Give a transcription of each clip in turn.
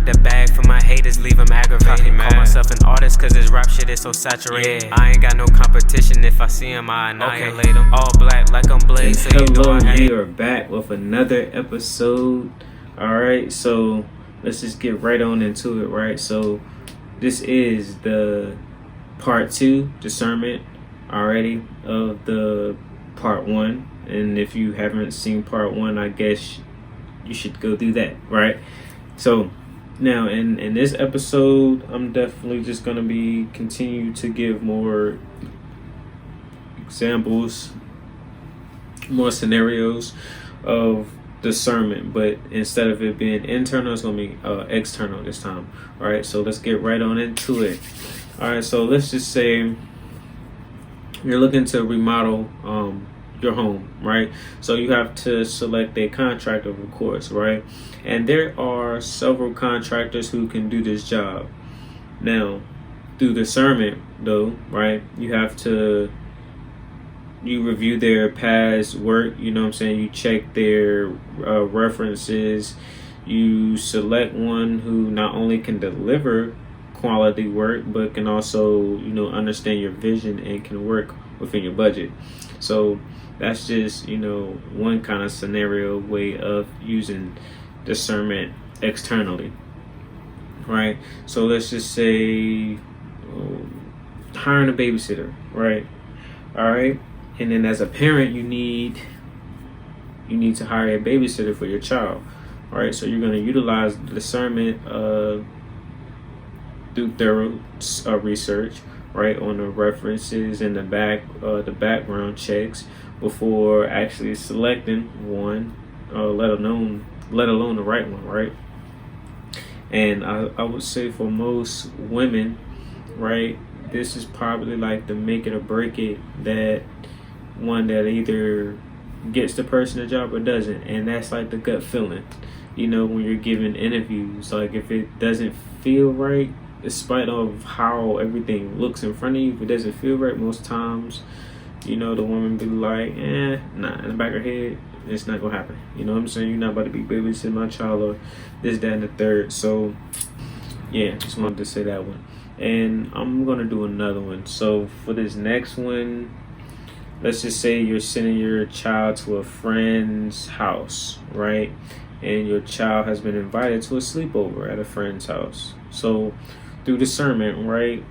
up the bag for my haters, leave them aggravated. Call myself an artist cause this rap shit is so saturated. I ain't got no competition, if I see him I annihilate him. All black like I'm Blade, so you know I hate. We are back with another episode. Alright, so let's just get right on into it, right? So this is the part 2 discernment already of the part 1. And if you haven't seen part 1, I guess you should go do that, right? So now in this episode, I'm definitely just gonna be continue to give more examples, more scenarios of discernment, but instead of it being internal, it's gonna be external this time. All right, so let's get right on into it. All right, so let's just say you're looking to remodel your home, right? So you have to select a contractor, of course, right? And there are several contractors who can do this job. Now, through discernment, though, right? You review their past work, you know what I'm saying? You check their references. You select one who not only can deliver quality work, but can also, you know, understand your vision and can work within your budget. So that's just, you know, one kind of scenario way of using discernment externally, right? So let's just say hiring a babysitter, right? All right. And then as a parent, you need to hire a babysitter for your child. All right. So you're going to utilize discernment through thorough research, right, on the references and the background checks before actually selecting one, let alone the right one, right? And I would say for most women, right, this is probably like the make it or break it, that one that either gets the person a job or doesn't. And that's like the gut feeling, you know, when you're giving interviews. Like if it doesn't feel right, despite of how everything looks in front of you, if it doesn't feel right, most times, you know, the woman be like, nah, in the back of her head, it's not gonna happen. You know what I'm saying? You're not about to be babysitting my child or this, that, and the third. So yeah, just wanted to say that one. And I'm gonna do another one. So for this next one, let's just say you're sending your child to a friend's house, right? And your child has been invited to a sleepover at a friend's house. So through discernment, right,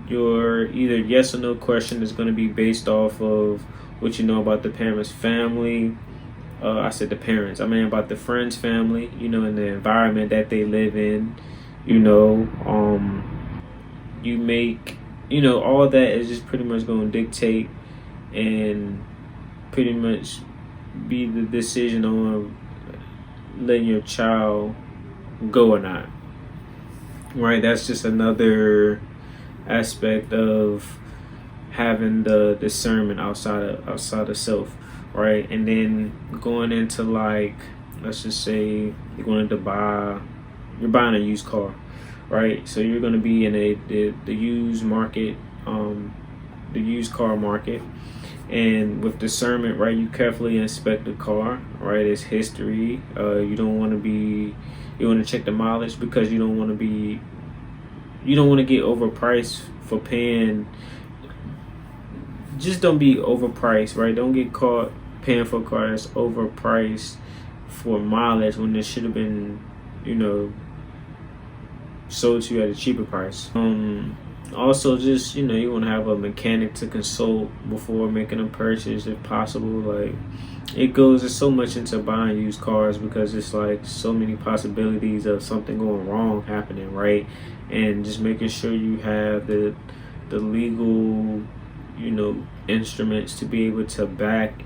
your either yes or no question is going to be based off of what you know about the parent's family. I said the parents, I mean about the friend's family, you know, in the environment that they live in, you know. You make, you know, all that is just pretty much going to dictate and pretty much be the decision on letting your child go or not, right? That's just another aspect of having the discernment outside of self, right? And then going into, like, let's just say you're buying a used car, right? So you're going to be in the used market, the used car market. And with discernment, right, you carefully inspect the car, right? Its history. You want to check the mileage, because you don't want to get overpriced for paying. Just don't be overpriced, right? Don't get caught paying for a car that's overpriced for mileage when it should have been, you know, sold to you at a cheaper price. Also, just, you know, you want to have a mechanic to consult before making a purchase if possible. Like, there's so much into buying used cars, because it's like so many possibilities of something going wrong happening, right? And just making sure you have the legal, you know, instruments to be able to back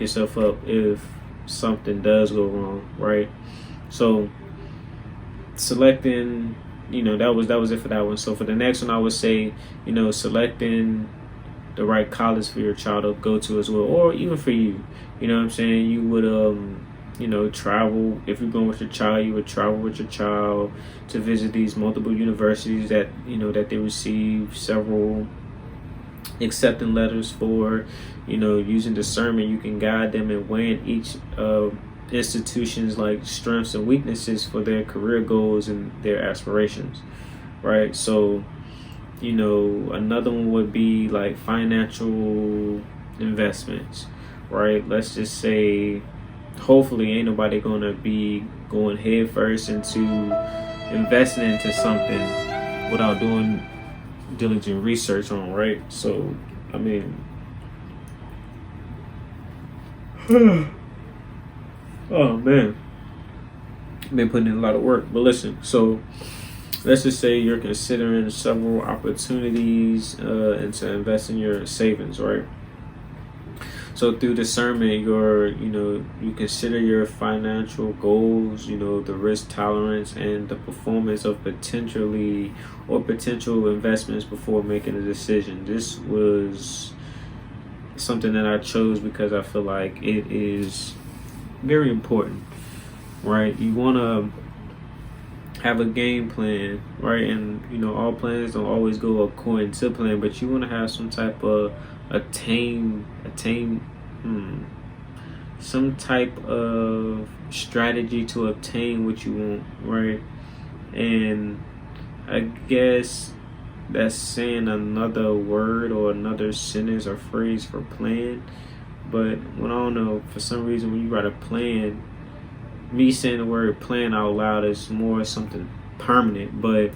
yourself up if something does go wrong, right? So selecting, you know, that was it for that one. So for the next one, I would say, you know, selecting the right college for your child to go to as well, or even for you. You know what I'm saying? You would you know, travel. If you're going with your child, you would travel with your child to visit these multiple universities that, you know, that they receive several accepting letters for. You know, using discernment, you can guide them in weighing institutions like strengths and weaknesses for their career goals and their aspirations, right? So, another one would be like financial investments, right? Let's just say, hopefully, ain't nobody gonna be going head first into investing into something without doing diligent research on, right? So, I mean, oh man, been putting in a lot of work. But listen, so let's just say you're considering several opportunities and to invest in your savings, right? So through discernment, you consider your financial goals, the risk tolerance and the performance of potential investments before making a decision. This was something that I chose because I feel like it is very important, right? You want to have a game plan, right? And all plans don't always go according to plan, but you want to have some type of some type of strategy to obtain what you want, right? And I guess that's saying another word or another sentence or phrase for plan. But when I don't know, for some reason, when you write a plan, me saying the word plan out loud is more something permanent. But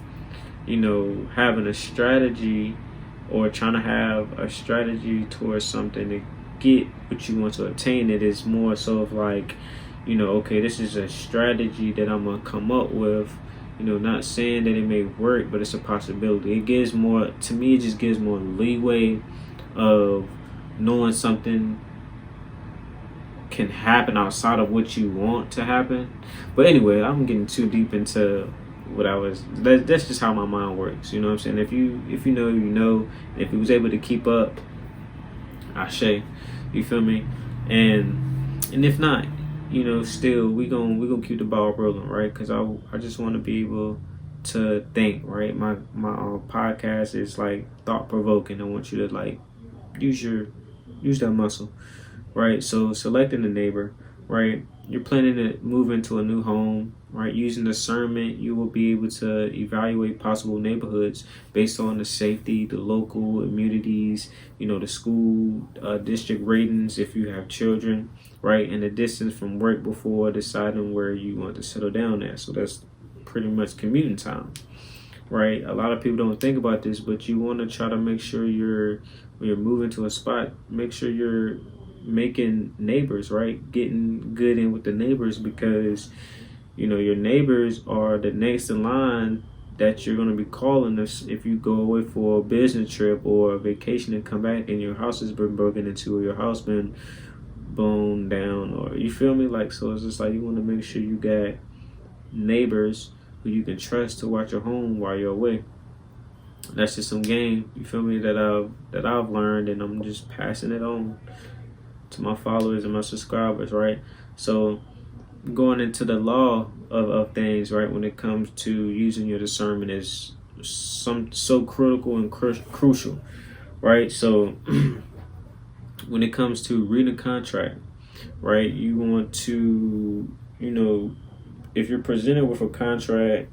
having a strategy or trying to have a strategy towards something to get what you want to attain, it is more so of like, okay, this is a strategy that I'm gonna come up with. Not saying that it may work, but it's a possibility. It gives more, to me, it just gives more leeway of knowing something can happen outside of what you want to happen. But anyway, I'm getting too deep into that's just how my mind works. You know what I'm saying? If you know, if you was able to keep up, Ashe, you feel me? And if not, still we gonna keep the ball rolling, right? Because I just want to be able to think, right? My podcast is like thought-provoking. I want you to like use that muscle, right? So selecting a neighbor, right? You're planning to move into a new home, right? Using discernment, you will be able to evaluate possible neighborhoods based on the safety, the local immunities, the school district ratings if you have children, right? And the distance from work before deciding where you want to settle down at. So that's pretty much commuting time, right? A lot of people don't think about this, but you want to try to make sure when you're moving to a spot, make sure you're making neighbors, right? Getting good in with the neighbors, because your neighbors are the next in line that you're going to be calling if you go away for a business trip or a vacation and come back and your house has been broken into or your house been blown down, or you feel me, like, so it's just like you want to make sure you got neighbors who you can trust to watch your home while you're away. That's just some game, you feel me, that I've learned, and I'm just passing it on to my followers and my subscribers, right? So going into the law of things, right, when it comes to using your discernment is so critical and crucial, right? So when it comes to reading a contract, right, you want to, if you're presented with a contract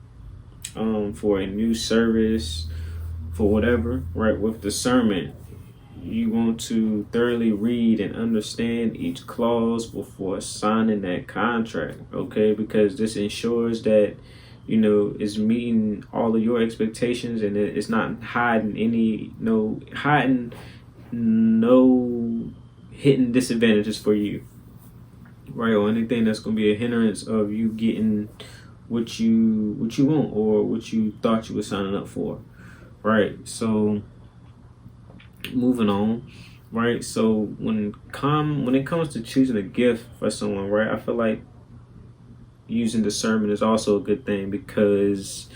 for a new service, for whatever, right, with discernment, you want to thoroughly read and understand each clause before signing that contract, okay? Because this ensures that, it's meeting all of your expectations, and it's not hiding no hidden disadvantages for you, right? Or anything that's going to be a hindrance of you getting what you want or what you thought you were signing up for, right? So moving on, right? So when it comes to choosing a gift for someone, right, I feel like using discernment is also a good thing, because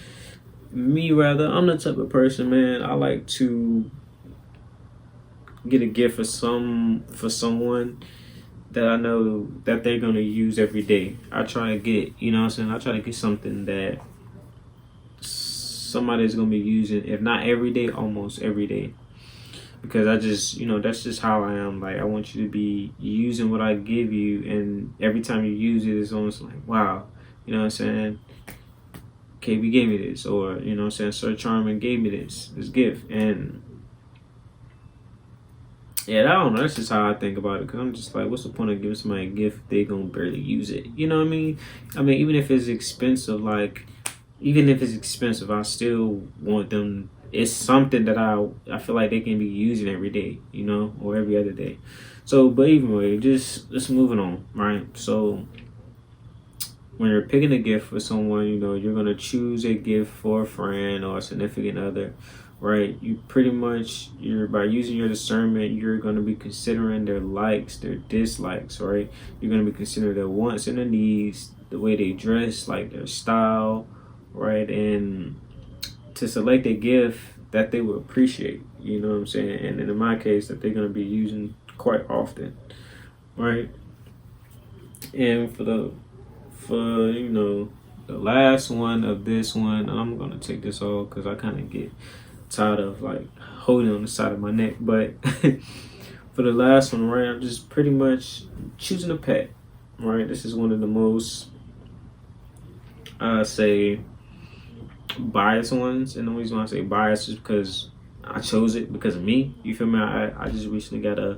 I'm the type of person, man, I like to get a gift for someone that I know that they're gonna use every day. I try to get, I try to get something that somebody's gonna be using, if not every day, almost every day. because I just, that's just how I am. Like, I want you to be using what I give you, and every time you use it, it's almost like, wow, you know what I'm saying? KB gave me this, or what I'm saying, Sir Charming gave me this gift, and yeah, I don't know. That's just how I think about it. Cause I'm just like, what's the point of giving somebody a gift if they gonna barely use it? You know what I mean? I mean, even if it's expensive, I still want them. It's something that I feel like they can be using every day, or every other day. So, but even way, just moving on, right? So, when you're picking a gift for someone, you're gonna choose a gift for a friend or a significant other, right? You're by using your discernment, you're gonna be considering their likes, their dislikes, right? You're gonna be considering their wants and their needs, the way they dress, like their style, right? And to select a gift that they will appreciate, you know what I'm saying? And in my case, that they're gonna be using quite often, right? And for the last one of this one, I'm gonna take this off because I kind of get tired of like holding on the side of my neck. But for the last one, right, I'm just pretty much choosing a pet, right? This is one of the most, I say, biased ones, and the reason why I say biased is because I chose it because of me. You feel me? I just recently got a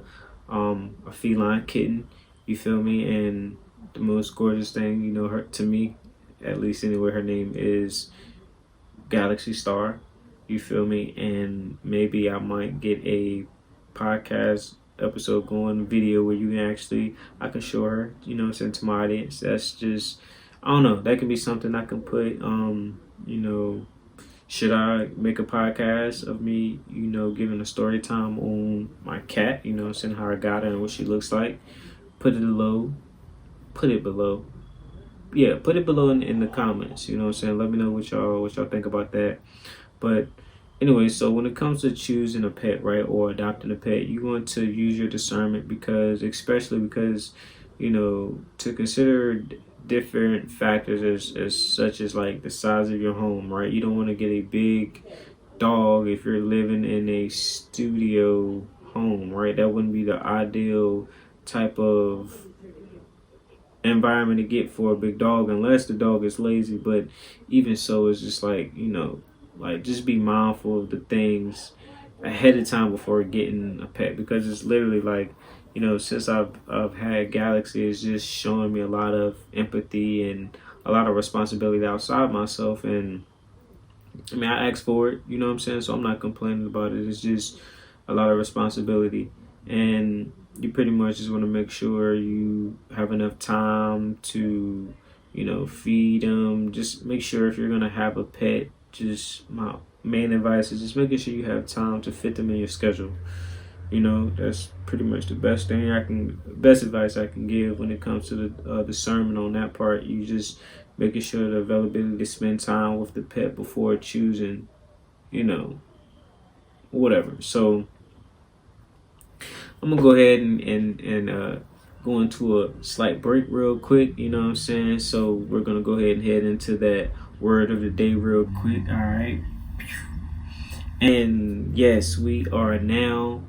feline kitten. You feel me? And the most gorgeous thing, her to me, at least anyway, her name is Galaxy Star. You feel me? And maybe I might get a podcast episode going, video where I can show her, send to my audience. That's just, I don't know. That can be something I can put, should I make a podcast of me, giving a story time on my cat, saying how I got her and what she looks like. Put it below. Yeah, put it below in the comments. You know what I'm saying? Let me know what y'all think about that. But anyway, so when it comes to choosing a pet, right, or adopting a pet, you want to use your discernment especially because, to consider different factors as such as like the size of your home, right? You don't want to get a big dog if you're living in a studio home, right? That wouldn't be the ideal type of environment to get for a big dog unless the dog is lazy. But even so, it's just like, like just be mindful of the things ahead of time before getting a pet, because it's literally like, since I've had Galaxy, it's just showing me a lot of empathy and a lot of responsibility outside myself. And I mean, I asked for it, you know what I'm saying? So I'm not complaining about it. It's just a lot of responsibility. And you pretty much just want to make sure you have enough time to, feed them. Just make sure if you're going to have a pet, just my main advice is just making sure you have time to fit them in your schedule. That's pretty much the best advice I can give when it comes to the discernment on that part. You just making sure the availability to spend time with the pet before choosing, whatever. So I'm gonna go ahead and go into a slight break real quick. You know what I'm saying? So we're gonna go ahead and head into that word of the day real quick. All right. And yes, we are now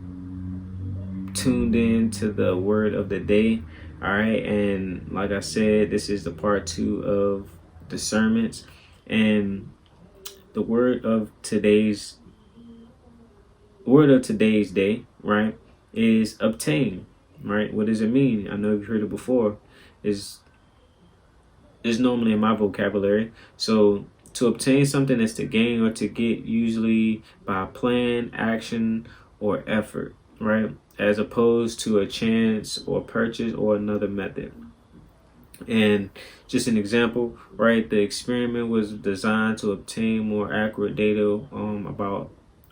tuned in to the word of the day. All right. And like I said, this is the part 2 of discernments. And the word of today's day, right, is obtain. Right? What does it mean? I know you've heard it before. Is normally in my vocabulary. So to obtain something is to gain or to get, usually by plan, action, or effort, right? As opposed to a chance or purchase or another method. And just an example, right? The experiment was designed to obtain more accurate data about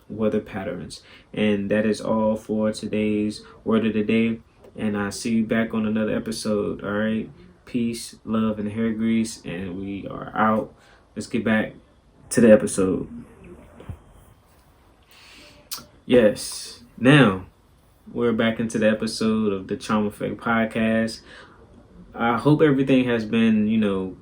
weather patterns. And that is all for today's word of the day. And I'll see you back on another episode. All right. Peace, love, and hair grease. And we are out. Let's get back to the episode. Yes. Now, we're back into the episode of the Charm Effect podcast. I hope everything has been,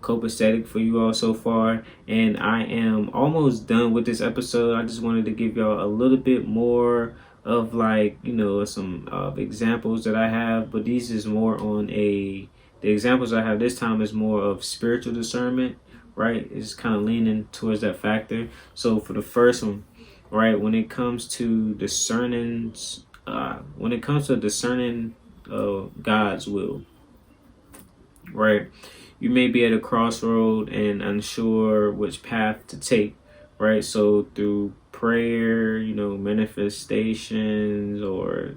copacetic for you all so far. And I am almost done with this episode. I just wanted to give y'all a little bit more of like, some examples that I have, but these is more on the examples I have this time is more of spiritual discernment, right? It's kind of leaning towards that factor. So for the first one, right, when it comes to discerning God's will, right? You may be at a crossroad and unsure which path to take, right? So through prayer, manifestations or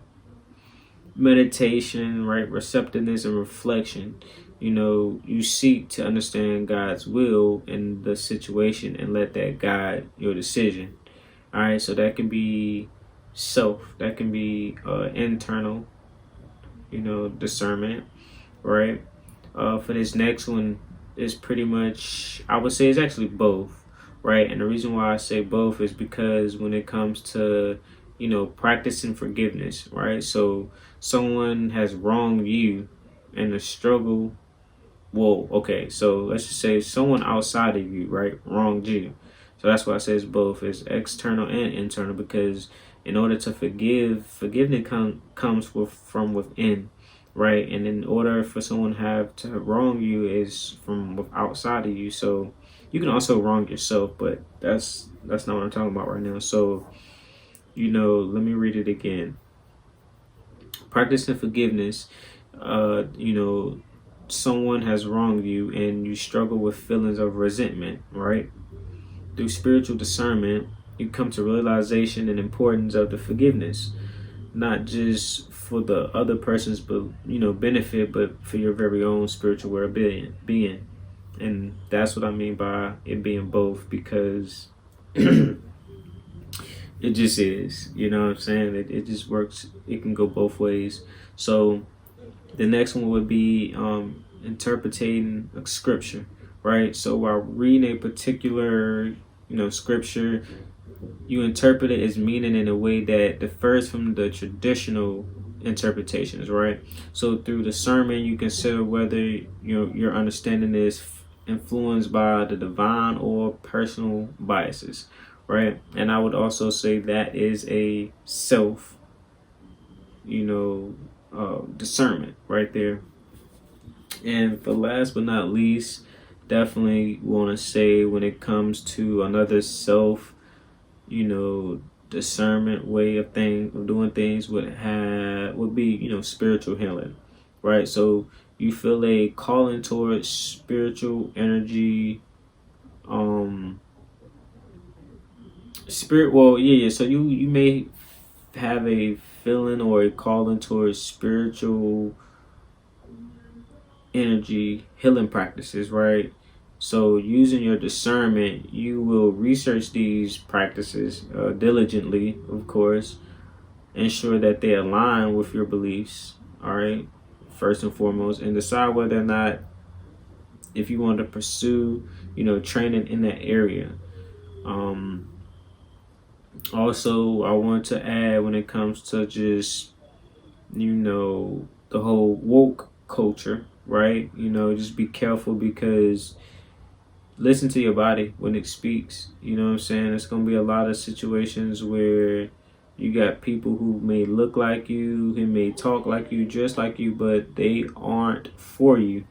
meditation, right? Receptiveness and reflection, you seek to understand God's will in the situation and let that guide your decision. All right, so that can be that can be internal, discernment, right? For this next one is pretty much, I would say it's actually both, right? And the reason why I say both is because when it comes to, practicing forgiveness, right? So someone has wronged you and the struggle, well, okay, so let's just say someone outside of you, right, wronged you. So that's why I say it's both. It's external and internal, because in order to forgiveness comes from within, right? And in order for someone to wrong you is from outside of you. So you can also wrong yourself, but that's not what I'm talking about right now. So, let me read it again. Practicing forgiveness, someone has wronged you and you struggle with feelings of resentment, right? Through spiritual discernment, you come to realization and importance of the forgiveness, not just for the other person's benefit, but for your very own spiritual well-being. And that's what I mean by it being both, because it just is, you know what I'm saying? It just works. It can go both ways. So the next one would be interpreting a scripture, right? So while reading a particular, scripture, you interpret it as meaning in a way that differs from the traditional interpretations, right? So through discernment, you consider whether your understanding is influenced by the divine or personal biases, right? And I would also say that is a self, discernment right there. And for last but not least, definitely want to say when it comes to another self, discernment way of doing things would be spiritual healing, right? So you feel a calling towards spiritual energy, spirit. Well, yeah. So you may have a feeling or a calling towards spiritual energy healing practices, right? So using your discernment, you will research these practices diligently, of course, ensure that they align with your beliefs, all right, first and foremost, and decide whether or not if you want to pursue, training in that area. Also, I want to add, when it comes to just, the whole woke culture, right? Just be careful, because listen to your body when it speaks. You know what I'm saying? It's going to be a lot of situations where you got people who may look like you, who may talk like you, dress like you, but they aren't for you.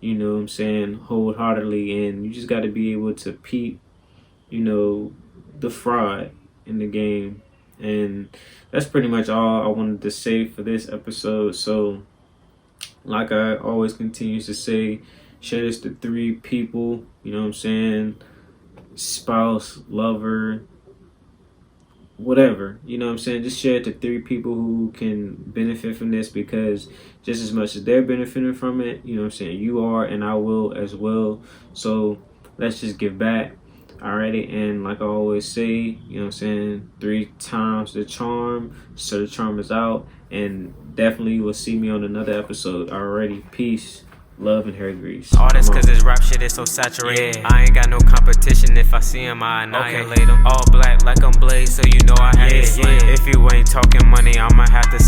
You know what I'm saying? Wholeheartedly. And you just got to be able to peep, the fraud in the game. And that's pretty much all I wanted to say for this episode. So, like I always continue to say, share this to 3 people, you know what I'm saying? Spouse, lover, whatever, you know what I'm saying? Just share it to 3 people who can benefit from this, because just as much as they're benefiting from it, you know what I'm saying, you are, and I will as well. So let's just give back. Alrighty, and like I always say, you know what I'm saying, 3 times the charm, so the charm is out, and definitely you will see me on another episode. Alrighty, peace, love, and hair grease. All this cause this rap shit is so saturated. Yeah. I ain't got no competition. If I see him, I annihilate him. All black like I'm Blade, so you know I had to slay. If you ain't talking money, I'ma have to